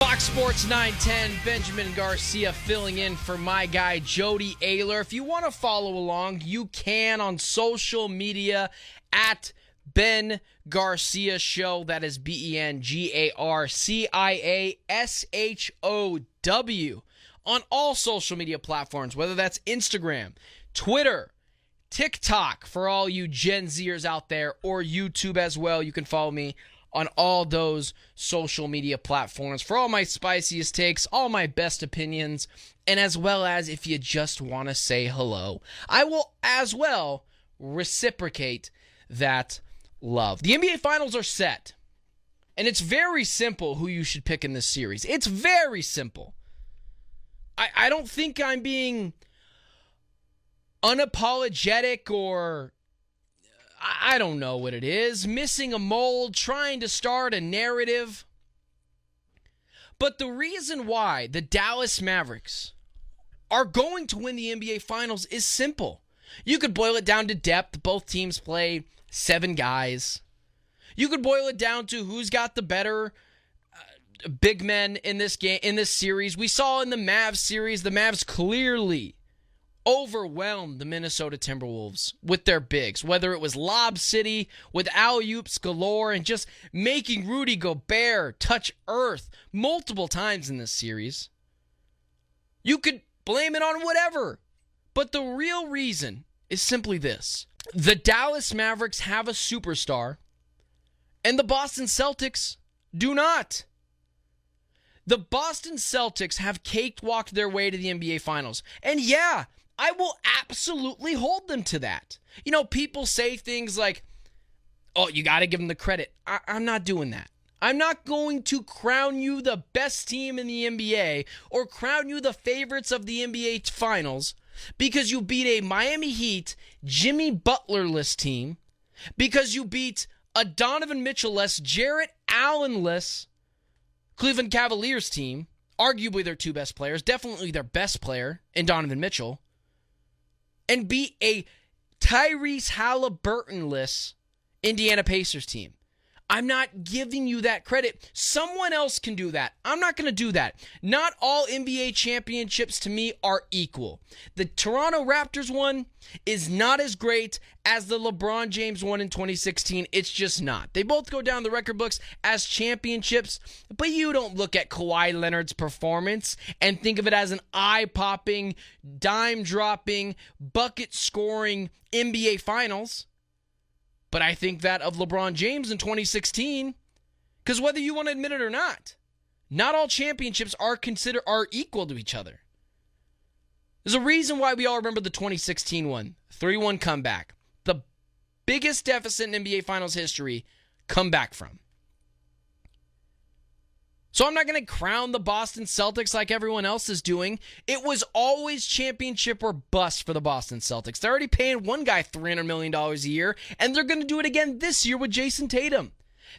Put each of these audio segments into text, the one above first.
Fox Sports 910, Benjamin Garcia filling in for my guy, Jody Ayler. If you want to follow along, you can on social media at Ben Garcia Show. That is BenGarciashow on all social media platforms, whether that's Instagram, Twitter, TikTok for all you Gen Zers out there, or YouTube as well. You can follow me on all those social media platforms for all my spiciest takes, all my best opinions, and as well as if you just want to say hello, I will as well reciprocate that love. The NBA Finals are set, and it's very simple who you should pick in this series. It's very simple. I don't think I'm being unapologetic or I don't know what it is, missing a mold, trying to start a narrative. But the reason why the Dallas Mavericks are going to win the NBA Finals is simple. You could boil it down to depth. Both teams play 7 guys. You could boil it down to who's got the better big men in this game, in this series. We saw in the Mavs series, the Mavs clearly overwhelmed the Minnesota Timberwolves with their bigs, whether it was Lob City with alley-oops galore and just making Rudy Gobert touch earth multiple times in this series. You could blame it on whatever, but the real reason is simply this. The Dallas Mavericks have a superstar, and the Boston Celtics do not. The Boston Celtics have cakewalked their way to the NBA Finals, and yeah, I will absolutely hold them to that. You know, people say things like, oh, you got to give them the credit. I'm not doing that. I'm not going to crown you the best team in the NBA or crown you the favorites of the NBA Finals because you beat a Miami Heat, Jimmy Butler-less team, because you beat a Donovan Mitchell-less, Jarrett Allen-less Cleveland Cavaliers team, arguably their 2 best players, definitely their best player in Donovan Mitchell, and beat a Tyrese Halliburton-less Indiana Pacers team. I'm not giving you that credit. Someone else can do that. I'm not going to do that. Not all NBA championships to me are equal. The Toronto Raptors one is not as great as the LeBron James one in 2016. It's just not. They both go down the record books as championships, but you don't look at Kawhi Leonard's performance and think of it as an eye-popping, dime-dropping, bucket-scoring NBA Finals. But I think that of LeBron James in 2016, because whether you want to admit it or not all championships are equal to each other. There's a reason why we all remember the 2016 one, 3-1 comeback. The biggest deficit in NBA Finals history, come back from. So I'm not going to crown the Boston Celtics like everyone else is doing. It was always championship or bust for the Boston Celtics. They're already paying one guy $300 million a year, and they're going to do it again this year with Jayson Tatum.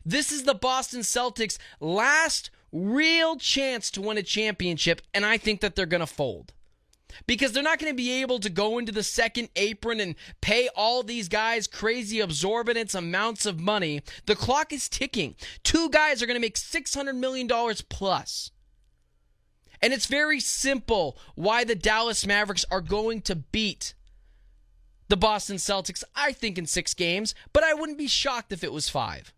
This is the Boston Celtics' last real chance to win a championship, and I think that they're going to fold. Because they're not going to be able to go into the second apron and pay all these guys crazy exorbitant amounts of money. The clock is ticking. 2 guys are going to make $600 million plus. And it's very simple why the Dallas Mavericks are going to beat the Boston Celtics, I think, in 6 games, but I wouldn't be shocked if it was 5.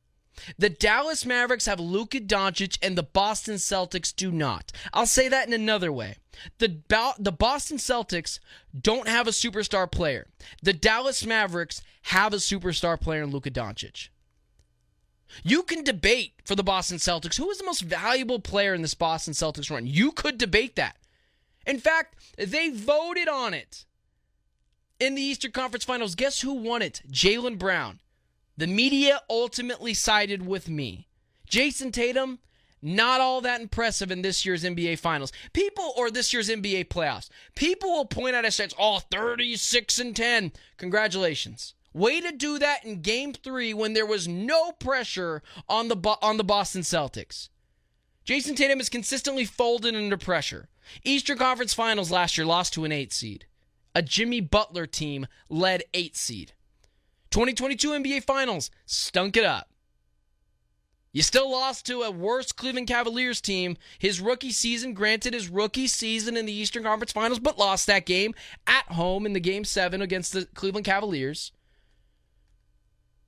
The Dallas Mavericks have Luka Dončić and the Boston Celtics do not. I'll say that in another way. The Boston Celtics don't have a superstar player. The Dallas Mavericks have a superstar player in Luka Dončić. You can debate for the Boston Celtics who is the most valuable player in this Boston Celtics run. You could debate that. In fact, they voted on it in the Eastern Conference Finals. Guess who won it? Jaylen Brown. The media ultimately sided with me. Jayson Tatum, not all that impressive in this year's NBA Finals. Or this year's NBA playoffs. People will point out as such, 36-10. Congratulations. Way to do that in Game 3 when there was no pressure on the Boston Celtics. Jayson Tatum is consistently folded under pressure. Eastern Conference Finals last year lost to an 8 seed. A Jimmy Butler team led 8 seed. 2022 NBA Finals, stunk it up. You still lost to a worse Cleveland Cavaliers team. His rookie season, granted his rookie season in the Eastern Conference Finals, but lost that game at home in the Game 7 against the Cleveland Cavaliers.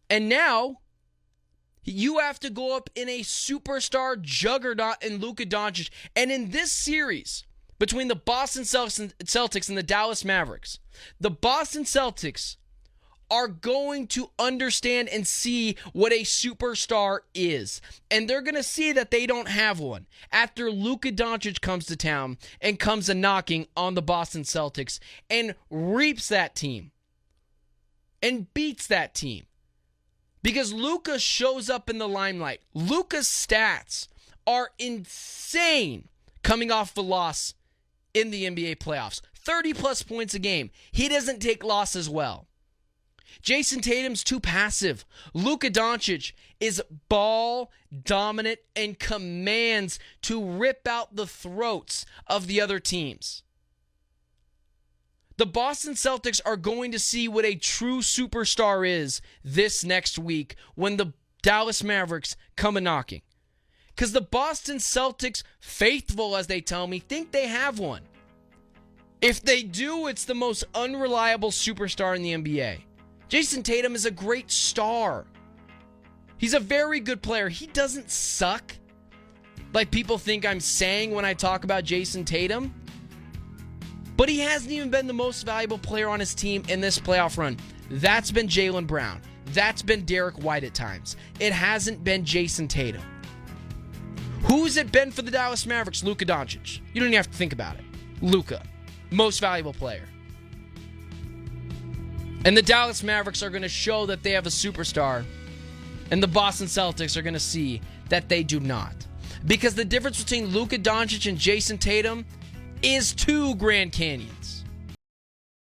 And now, you have to go up in a superstar juggernaut in Luka Dončić. And in this series, between the Boston Celtics and the Dallas Mavericks, the Boston Celtics are going to understand and see what a superstar is. And they're going to see that they don't have one after Luka Dončić comes to town and comes a knocking on the Boston Celtics and reaps that team and beats that team. Because Luka shows up in the limelight. Luka's stats are insane coming off the loss in the NBA playoffs. 30-plus points a game. He doesn't take losses well. Jayson Tatum's too passive. Luka Dončić is ball dominant and commands to rip out the throats of the other teams. The Boston Celtics are going to see what a true superstar is this next week when the Dallas Mavericks come a-knocking. Because the Boston Celtics, faithful as they tell me, think they have one. If they do, it's the most unreliable superstar in the NBA. Jayson Tatum is a great star. He's a very good player. He doesn't suck like people think I'm saying when I talk about Jayson Tatum. But he hasn't even been the most valuable player on his team in this playoff run. That's been Jaylen Brown. That's been Derek White at times. It hasn't been Jayson Tatum. Who's it been for the Dallas Mavericks? Luka Dončić. You don't even have to think about it. Luka, most valuable player. And the Dallas Mavericks are going to show that they have a superstar. And the Boston Celtics are going to see that they do not. Because the difference between Luka Dončić and Jayson Tatum is 2 Grand Canyons.